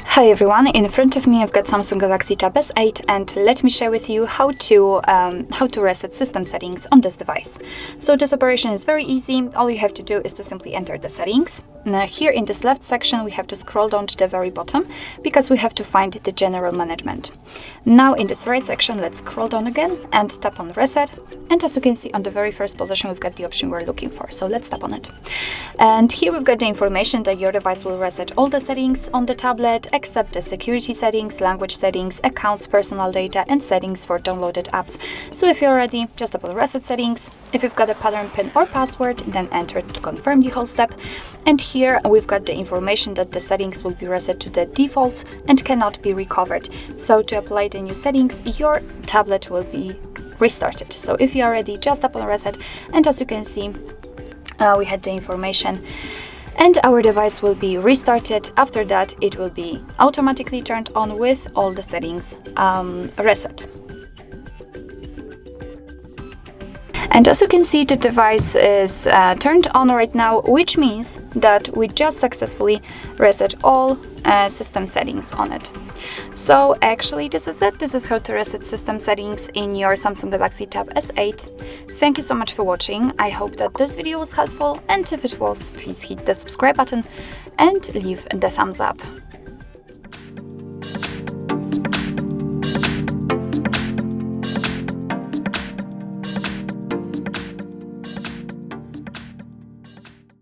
Hi everyone, in front of me I've got Samsung Galaxy Tab S8 and let me share with you how to reset system settings on this device. So this operation is very easy. All you have to do is to simply enter the settings. Now here in this left section we have to scroll down to the very bottom because we have to find the general management. Now in this right section let's scroll down again and tap on reset, and as you can see on the very first position we've got the option we're looking for, so let's tap on it. And here we've got the information that your device will reset all the settings on the tablet except the security settings, language settings, accounts, personal data, and settings for downloaded apps. So if you're ready, just tap on reset settings. If you've got a pattern, PIN, or password, then enter to confirm the whole step. And here we've got the information that the settings will be reset to the defaults and cannot be recovered. So to apply the new settings, your tablet will be restarted. So if you are ready, just tap on reset, and as you can see, we had the information. And our device will be restarted. After that, it will be automatically turned on with all the settings reset. And as you can see, the device is turned on right now, which means that we just successfully reset all system settings on it. So actually this is it. This is how to reset system settings in your Samsung Galaxy Tab S8. Thank you so much for watching. I hope that this video was helpful, and if it was, please hit the subscribe button and leave the thumbs up.